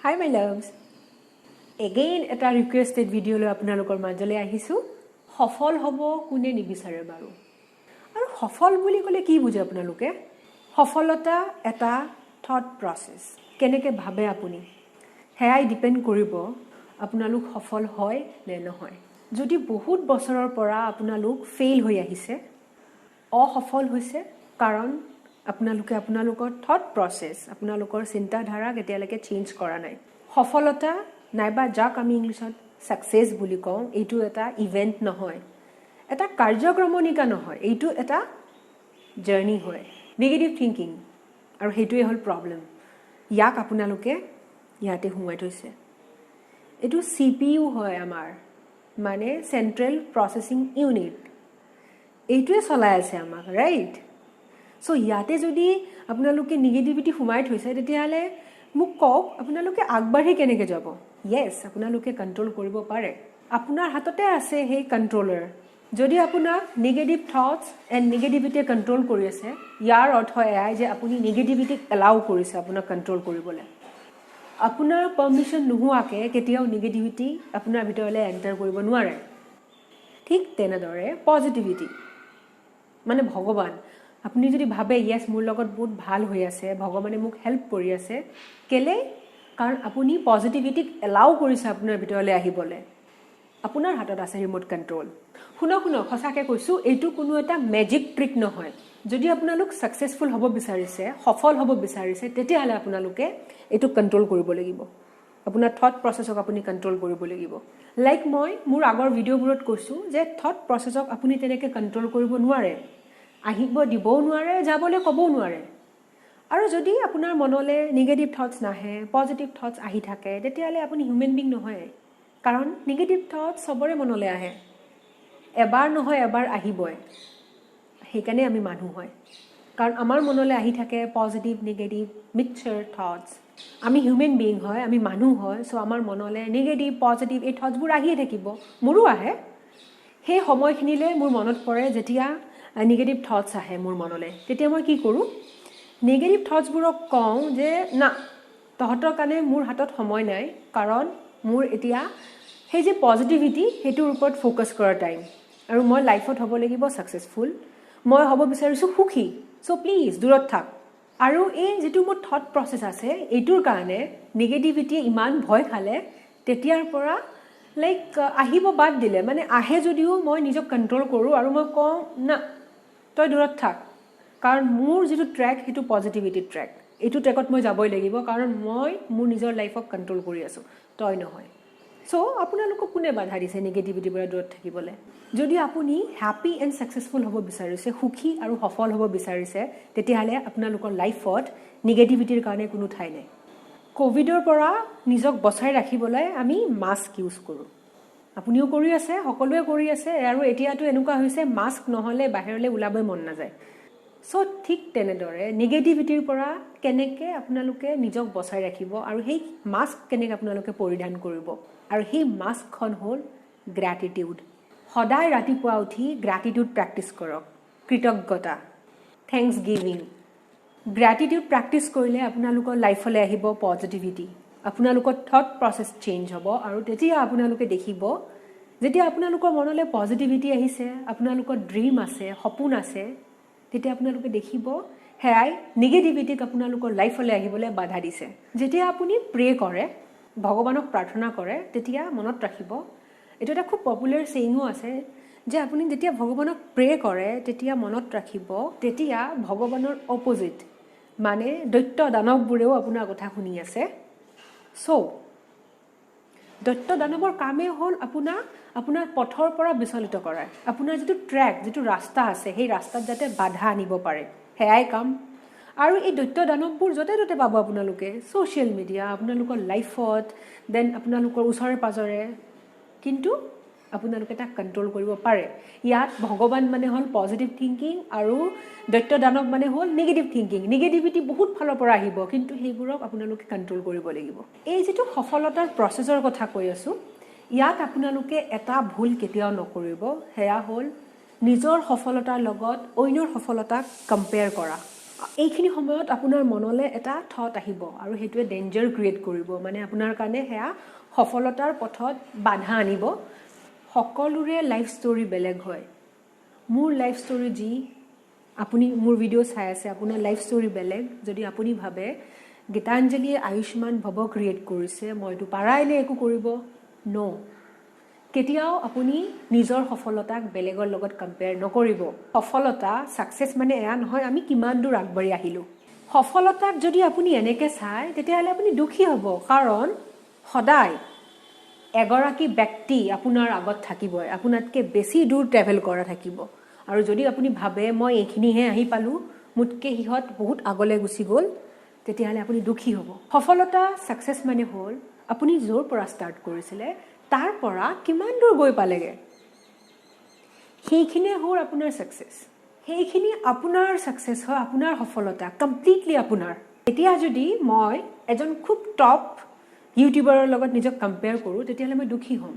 Hi my loves. Again এটা requested video লৈ আপোনালোকৰ মাজলৈ আহিছো সফল হ'ব কোনে নিবিচাৰে বাৰু আৰু সফল বুলি ক'লে কি বুজে আপোনালোকে সফলতা এটা thought process কেনেকৈ ভাবে আপুনি হেয়াই ডিপেন্ড কৰিব আপোনালোক সফল হয় নে নহয় যদি বহুত বছৰৰ পৰা আপোনালোক ফেইল হৈ আহিছে অসফল হৈছে কাৰণ আপোনালোকে আপোনালোকৰ thought process আপোনালোকৰ চিন্তাধাৰা কেতিয়ালৈকে চেঞ্জ কৰা নাই সফলতা নাইবা যাক আমি ইংলিছত সাকসেস বুলি কওঁ এইটো এটা ইভেন্ট নহয় এটা কাৰ্যক্ৰমণিকা নহয় এইটো এটা জাৰ্নি হয় নেগেটিভ থিংকিং আৰু হেইটোৱে হল প্ৰবলেম ইয়াক আপোনালোকে ইয়াতে হুমাই থৈছে এইটো CPU হয় আমাৰ মানে সেন্ট্ৰেল প্ৰসেসিং ইউনিট এইটোৱে চলাই আছে আমাক ৰাইট সো ইয়াতে যদি আপোনালোকে নেগেটিভিটি হুমাই থৈছে তেতিয়ালে মোক কক আপোনালোকে আগবাঢ়ি কেনেকৈ যাব yes আপোনালোকে কন্ট্ৰোল কৰিব পাৰে আপোনাৰ হাততে আছে সেই কন্ট্ৰোলাৰ যদি আপোনাক negative thoughts and negativity control কৰি আছে ইয়াৰ অৰ্থ এয়াই যে আপুনি নেগেটিভিটি এলাউ কৰিছে আপোনাক কন্ট্ৰোল কৰিবলৈ আপোনাৰ পাৰমিশন নোহোৱাকে কেতিয়াও নেগেটিভিটি আপোনাৰ ভিতৰলৈ এন্টাৰ কৰিব নোৱাৰে ঠিক তেনেদৰে পজিটিভিটি মানে ভগৱান আপুনি যদি ভাবে yes মোৰ লগত বহুত ভাল হৈ আছে ভগৱানে মোক হেল্প কৰি আছে কেলে কাৰণ আপুনি পজিটিভিটিক এলাউ কৰিছে আপোনাৰ ভিতৰলৈ আহিবলৈ আপোনাৰ হাতত আছে ৰিমোট কন্ট্ৰোল শুনক সঁচাকৈ কৈছো এইটো কোনো এটা মেজিক ট্ৰিক নহয় যদি আপোনালোক সাকসেসফুল হ'ব বিচাৰিছে সফল হ'ব বিচাৰিছে তেতিয়াহলে আপোনালোকে এইটো কন্ট্ৰোল কৰিব লাগিব আপোনাৰ থট প্ৰসেসক আপুনি কন্ট্ৰোল কৰিব লাগিব লাইক মই মোৰ আগৰ ভিডিঅ'বোৰত কৈছো যে থট প্ৰসেসক আপুনি তেনেকৈ কন্ট্ৰোল কৰিব নোৱাৰে আহিব দিবও নোৱাৰে যাবলৈ ক'বও নোৱাৰে আৰু যদি আপোনাৰ মনলৈ নেগেটিভ থটস নাহে পজিটিভ থটস আহি থাকে তেতিয়ালে আপুনি হিউম্যান বিং নহয় কাৰণ নেগেটিভ থটস সবৰে মনলৈ আহে এবাৰ নহয় এবাৰ আহিবই সেইকাৰণে আমি মানুহ হয় কাৰণ আমাৰ মনলৈ আহি থাকে পজিটিভ নেগেটিভ মিক্সচাৰ থটস আমি হিউম্যান বিং হয় আমি মানুহ হয় সো আমাৰ মনলৈ নেগেটিভ পজিটিভ এই থটসবোৰ আহিয়ে থাকিব মোৰো আহে সেই সময়খিনিলে মোৰ মনত পৰে যেতিয়া নেগেটিভ থটস আহে মোৰ মনলৈ তেতিয়া মই কি কৰো নেগেটিভ থটসবোৰক কওঁ যে না তহঁতৰ কাৰণে মোৰ হাতত সময় নাই কাৰণ মোৰ এতিয়া সেই যে পজিটিভিটি হেতুৰ ওপৰত ফোকাস কৰাৰ টাইম আৰু মই লাইফত হ'ব লাগিব সাকসেসফুল মই হ'ব বিচাৰিছো সুখী সো প্লিজ দূৰত থাক আৰু এই যেটো মোৰ থট প্ৰসেস আছে এইটোৰ কাৰণে নেগেটিভিটি ইমান ভয় খালে তেতিয়াৰ পৰা লাইক আহিব বাদ দিলে মানে আহে যদিও মই নিজক কন্ট্ৰোল কৰো আৰু মই কওঁ না তই দূৰত থাক কাৰণ মোৰ যেটো ট্ৰেক হেতু পজিটিভিটি ট্ৰেক এইটো ট্ৰেকত মই যাবই লাগিব কাৰণ মই মোৰ নিজৰ লাইফক কন্ট্ৰোল কৰি আছো তই নহয় সো আপোনালোকক কোনে বাধা দিছে নেগেটিভিটিৰ পৰা দূৰত থাকিবলৈ যদি আপুনি হ্যাপি এণ্ড সাকসেসফুল হ'ব বিচাৰিছে সুখী আৰু সফল হ'ব বিচাৰিছে তেতিয়াহলে আপোনালোকৰ লাইফত নেগেটিভিটিৰ কাৰণে কোনো ঠাই নাই কোভিডৰ পৰা নিজক বচাই ৰাখিবলৈ আমি মাস্ক ইউজ কৰো আপুনিও কৰি আছে সকলোৱে কৰি আছে আৰু এতিয়াটো এনেকুৱা হৈছে মাস্ক নহলে বাহিৰলৈ ওলাবই মন নাযায় সো ঠিক তেনেদৰে নেগেটিভিটিৰ পৰা কেনেকৈ আপোনালোকে নিজক বচাই ৰাখিব আৰু সেই মাস্ক কেনেকৈ আপোনালোকে পৰিধান কৰিব আৰু সেই মাস্কখন হ'ল গ্ৰেটিটিউড সদায় ৰাতিপুৱা উঠি গ্ৰেটিটিউড প্ৰেক্টিস কৰক কৃতজ্ঞতা থ্যাঙ্কস গিভিং গ্ৰেটিটিউড প্ৰেক্টিস কৰিলে আপোনালোকৰ লাইফলৈ আহিব পজিটিভিটি আপোনালোকৰ থট প্ৰসেস চেঞ্জ হ'ব আৰু তেতিয়া আপোনালোকে দেখিব যেতিয়া আপোনালোকৰ মনলৈ পজিটিভিটি আহিছে আপোনালোকৰ ড্ৰিম আছে সপোন আছে তেতিয়া আপোনালোকে দেখিব হেয়াই নেগেটিভিটিক আপোনালোকৰ লাইফলৈ আহিবলৈ বাধা দিছে যেতিয়া আপুনি প্ৰে কৰে ভগৱানক প্ৰাৰ্থনা কৰে তেতিয়া মনত ৰাখিব এটো এটা খুব পপুলাৰ সেইঙো আছে যে আপুনি যেতিয়া ভগৱানক প্ৰে কৰে তেতিয়া মনত ৰাখিব তেতিয়া ভগৱানৰ অপোজিট মানে দৈত্য দানৱবোৰেও আপোনাৰ কথা শুনি আছে সো দৈত্য দানৱৰ কামে হ'ল আপোনাৰ পথৰ পৰা বিচলিত কৰা আপোনাৰ যেটো ট্ৰেক যেটো ৰাস্তা আছে সেই ৰাস্তাত যাতে বাধা আনিব পাৰে হেয়াই কাম আৰু এই দৈত্য দানৱবোৰ যতে পাব আপোনালোকে সোশ্যাল মিডিয়া আপোনালোকৰ লাইফত দেন আপোনালোকৰ ওচৰে পাজৰে কিন্তু আপোনালোকে তাক কন্ট্ৰোল কৰিব পাৰে ইয়াত ভগৱান মানে হ'ল পজিটিভ থিংকিং আৰু দৈত্য দানৱ মানে হ'ল নেগেটিভ থিংকিং নেগেটিভিটি বহুত ফালৰ পৰা আহিব কিন্তু সেইবোৰক আপোনালোকে কন্ট্ৰোল কৰিব লাগিব এই যেটো সফলতাৰ প্ৰসেসৰ কথা কৈ আছো ইয়াত আপোনালোকে এটা ভুল কেতিয়াও নকৰিব হেয়া হ'ল নিজৰ সফলতাৰ লগত অন্যৰ সফলতাক কম্পেয়াৰ কৰা এইখিনি সময়ত আপোনাৰ মনলৈ এটা থট আহিব আৰু সেইটোৱে ডেঞ্জাৰ ক্ৰিয়েট কৰিব মানে আপোনাৰ কাৰণে সেয়া সফলতাৰ পথত বাধা আনিব সকলোৰে লাইফ ষ্টৰী বেলেগ হয় মোৰ লাইফ ষ্টৰী যি আপুনি মোৰ ভিডিঅ' চাই আছে আপোনাৰ লাইফ ষ্টৰী বেলেগ যদি আপুনি ভাবে গীতাঞ্জলিয়ে আয়ুষ্মান ভৱ ক্ৰিয়েট কৰিছে মইতো পাৰাইনে একো কৰিব নো কেতিয়াও আপুনি নিজৰ সফলতাক বেলেগৰ লগত কম্পেয়াৰ নকৰিব সফলতা সাকসেস মানে এয়া নহয় আমি কিমান দূৰ আগবাঢ়ি আহিলো সফলতাক যদি আপুনি এনেকৈ চায় তেতিয়াহ'লে আপুনি দুখী হ'ব কাৰণ সদায় এগৰাকী ব্যক্তি আপোনাৰ আগত থাকিবই আপোনাতকৈ বেছি দূৰ ট্ৰেভেল কৰা থাকিব আৰু যদি আপুনি ভাবে মই এইখিনিহে আহি পালো মুতকে হিহত বহুত আগলৈ গুচি গ'ল তেতিয়াহ'লে আপুনি দুখী হ'ব সফলতা সাকসেস মানে হ'ল আপুনি জোৰ পৰা ষ্টাৰ্ট কৰিছিলে তাৰ পৰা কিমান দূৰ গৈ পালেগে সেইখিনি হ'ল আপোনাৰ সাকসেস সেইখিনি আপোনাৰ সাকসেস হয় আপোনাৰ সফলতা কমপ্লিটলি আপোনাৰ এতিয়া যদি মই এজন খুব টপ ইউটিউবাৰৰ লগত নিজক কম্পেয়াৰ কৰোঁ তেতিয়াহ'লে মই দুখী হ'ম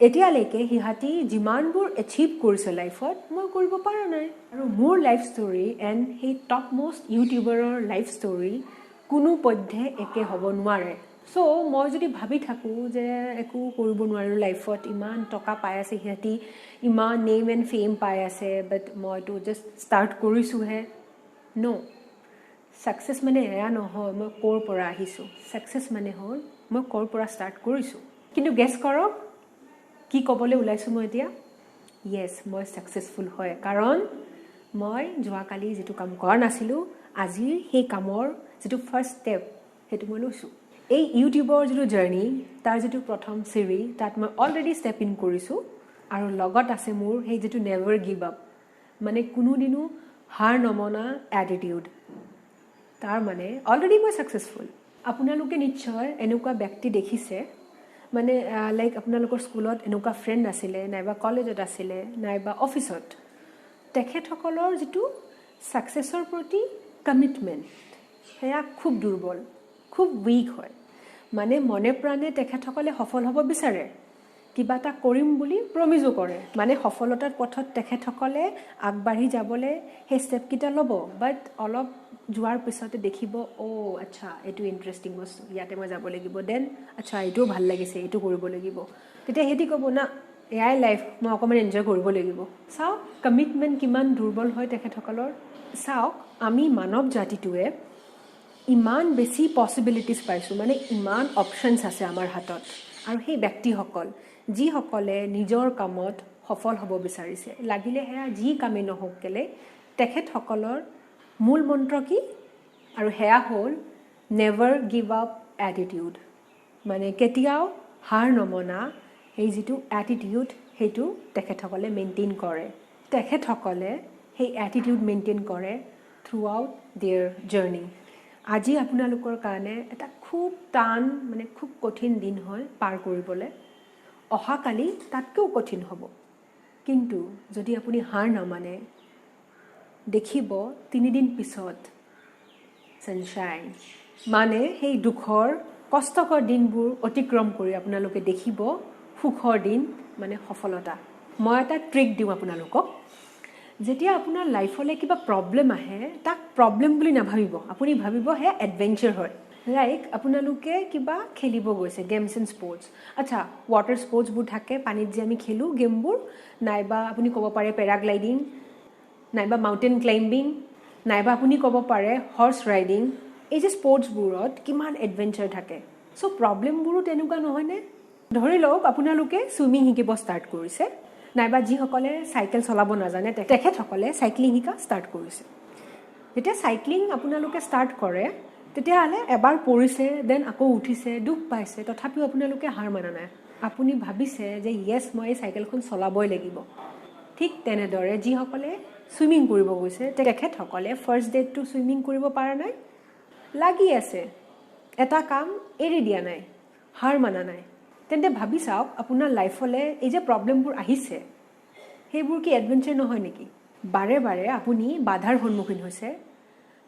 এতিয়ালৈকে হিহাতি যিমানবোৰ এচিভ কৰিছে লাইফত মই কৰিব পৰা নাই আৰু মোৰ লাইফ ষ্টৰী এণ্ড সেই টপ মোষ্ট ইউটিউবাৰৰ লাইফ ষ্টৰী কোনো পধ্যে একে হ'ব নোৱাৰে সো মই যদি ভাবি থাকোঁ যে একো কৰিব নোৱাৰোঁ লাইফত ইমান টকা পাই আছে সিহঁতি ইমান নেম এণ্ড ফেম পাই আছে বাট মইতো জাষ্ট ষ্টাৰ্ট কৰিছোঁহে নো সাকসেস মানে এয়া নহয় মই ক'ৰ পৰা আহিছোঁ সাকসেস মানে হ'ল মই ক'ৰ পৰা ষ্টাৰ্ট কৰিছোঁ কিন্তু গেছ কৰক কি ক'বলৈ ওলাইছোঁ মই এতিয়া য়েছ মই সাকসেসফুল হয় কাৰণ মই যোৱাকালি যিটো কাম কৰা নাছিলোঁ আজিৰ সেই কামৰ যিটো ফাৰ্ষ্ট ষ্টেপ সেইটো মই লৈছোঁ এই ইউটিউবৰ যিটো জাৰ্নি তাৰ যিটো প্ৰথম চিৰি তাত মই অলৰেডি ষ্টেপ ইন কৰিছোঁ আৰু লগত আছে মোৰ সেই যিটো নেভাৰ গিভ আপ মানে কোনোদিনো হাৰ নমনা এটিটিউড তাৰ মানে অলৰেডি মই সাকসেসফুল আপোনালোকে নিশ্চয় এনেকুৱা ব্যক্তি দেখিছে মানে লাইক আপোনালোকৰ স্কুলত এনেকুৱা ফ্ৰেণ্ড আছিলে নাইবা কলেজত আছিলে নাইবা অফিচত তেখেতসকলৰ যিটো সাকসেসৰ প্ৰতি কমিটমেণ্ট সেয়া খুব দুৰ্বল খুব উইক হয় মানে মনে প্ৰাণে তেখেতসকলে সফল হ'ব বিচাৰে কিবা এটা কৰিম বুলি প্ৰমিজো কৰে মানে সফলতাৰ পথত তেখেতসকলে আগবাঢ়ি যাবলৈ সেই ষ্টেপকেইটা ল'ব বাট অলপ যোৱাৰ পিছতে দেখিব আচ্ছা এইটো ইণ্টাৰেষ্টিং বস্তু ইয়াতে মই যাব লাগিব দেন আচ্ছা এইটোও ভাল লাগিছে এইটো কৰিব লাগিব তেতিয়া সিহঁতি ক'ব না এয়াই লাইফ মই অকণমান এনজয় কৰিব লাগিব চাওক কমিটমেণ্ট কিমান দুৰ্বল হয় তেখেতসকলৰ চাওক আমি মানৱ জাতিটোৱে ইমান বেছি পচিবিলিটিজ পাইছোঁ মানে ইমান অপশ্যনছ আছে আমাৰ হাতত আৰু সেই ব্যক্তিসকল যিসকলে নিজৰ কামত সফল হ'ব বিচাৰিছে লাগিলে সেয়া যি কামেই নহওক কেলে তেখেতসকলৰ মূল মন্ত্ৰ কি আৰু সেয়া হ'ল নেভাৰ গিভ আপ এটিটিউড মানে কেতিয়াও হাৰ নমনা এই যিটো এটিটিউড সেইটো তেখেতসকলে মেইনটেইন কৰে তেখেতসকলে সেই এটিটিউড মেইনটেইন কৰে থ্ৰু আউট দেয়াৰ জাৰ্নি আজি আপোনালোকৰ কাৰণে এটা খুব টান মানে খুব কঠিন দিন হয় পাৰ কৰিবলৈ অহাকালি তাতকৈও কঠিন হ'ব কিন্তু যদি আপুনি হাৰ নামানে দেখিব 3 দিন পিছত সানশাইন মানে সেই দুখৰ কষ্টকৰ দিনবোৰ অতিক্ৰম কৰি আপোনালোকে দেখিব সুখৰ দিন মানে সফলতা মই এটা ট্ৰিক দিওঁ আপোনালোকক যেতিয়া আপোনাৰ লাইফলৈ কিবা প্ৰব্লেম আহে তাক প্ৰব্লেম বুলি নাভাবিব আপুনি ভাবিব হে এডভেঞ্চাৰ হয় লাইক আপোনালোকে কিবা খেলিব গৈছে গেমছ এণ্ড স্পৰ্টছ আচ্ছা ৱাটাৰ স্পৰ্টছবোৰ থাকে পানীত যে আমি খেলোঁ গেমবোৰ নাইবা আপুনি ক'ব পাৰে পেৰাগ্লাইডিং নাইবা মাউণ্টেইন ক্লাইম্বিং নাইবা আপুনি ক'ব পাৰে হৰ্চ ৰাইডিং এই যে স্পৰ্টছবোৰত কিমান এডভেঞ্চাৰ থাকে চ' প্ৰব্লেমবোৰো তেনেকুৱা নহয়নে ধৰি লওক আপোনালোকে ছুইমিং শিকিব ষ্টাৰ্ট কৰিছে নাইবা যিসকলে চাইকেল চলাব নাজানে তেখেতসকলে চাইক্লিং শিকা ষ্টাৰ্ট কৰিছে যেতিয়া চাইক্লিং আপোনালোকে ষ্টাৰ্ট কৰে তেতিয়াহ'লে এবাৰ পৰিছে দেন আকৌ উঠিছে দুখ পাইছে তথাপিও আপোনালোকে হাৰ মানা নাই আপুনি ভাবিছে যে য়েছ মই এই চাইকেলখন চলাবই লাগিব ঠিক তেনেদৰে যিসকলে ছুইমিং কৰিব গৈছে তেখেতসকলে ফাৰ্ষ্ট ডে'টো ছুইমিং কৰিব পৰা নাই লাগি আছে এটা কাম এৰি দিয়া নাই হাৰ মানা নাই তেন্তে ভাবি চাওক আপোনাৰ লাইফলৈ এই যে প্ৰব্লেমবোৰ আহিছে সেইবোৰ কি এডভেঞ্চাৰ নহয় নেকি বাৰে বাৰে আপুনি বাধাৰ সন্মুখীন হৈছে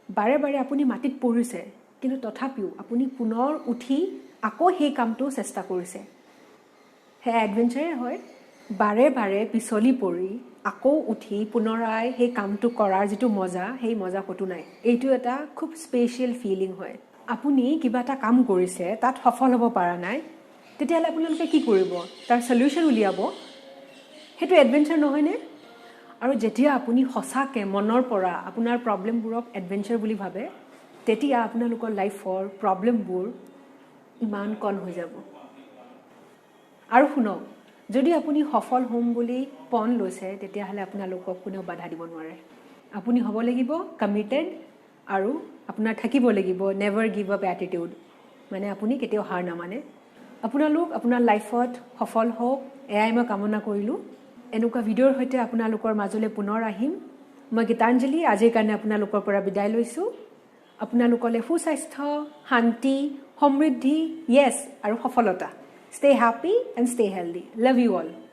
বাৰে বাৰে আপুনি মাটিত পৰিছে কিন্তু তথাপিও আপুনি পুনৰ উঠি আকৌ সেই কামটো চেষ্টা কৰিছে সেয়া এডভেঞ্চাৰে হয় বাৰে বাৰে পিছলি পৰি আকৌ উঠি পুনৰাই সেই কামটো কৰাৰ যিটো মজা সেই মজা কতো নাই এইটো এটা খুব স্পেশাল ফিলিং হয় আপুনি কিবা এটা কাম কৰিছে তাত সফল হ'ব পৰা নাই তেতিয়াহলে আপোনালোকে কি কৰিব তাৰ সলিউশন উলিয়াব হেতু এডভেঞ্চাৰ নহয় নে আৰু যেতিয়া আপুনি হসাকে মনৰ পৰা আপোনাৰ প্ৰবলেমবোৰক এডভেঞ্চাৰ বুলি ভাবে তেতিয়া আপোনালোকৰ লাইফৰ প্ৰবলেমবোৰ ইমান কম হৈ যাব আৰু শুনক যদি আপুনি সফল হ'ম বুলি পণ লৈছে তেতিয়াহলে আপোনালোকক কোনেও বাধা দিব নোৱাৰে আপুনি হ'ব লাগিব কমিটেড আৰু আপোনাৰ থাকিব লাগিব নেভাৰ গিভ আপ এটিটিউড মানে আপুনি কেতিয়াও হাৰ নামানে আপোনালোক আপোনাৰ লাইফত সফল হওক এয়াই মই কামনা কৰিলো এনেকুৱা ভিডিঅ'ৰ সৈতে আপোনালোকৰ মাজলৈ পুনৰ আহিম মই গীতাঞ্জলি আজিৰ কাৰণে আপোনালোকৰ পৰা বিদায় লৈছো আপোনালোকলে সুস্বাস্থ্য শান্তি সমৃদ্ধি ইয়েস আৰু সফলতা Stay happy and stay healthy. Love you all.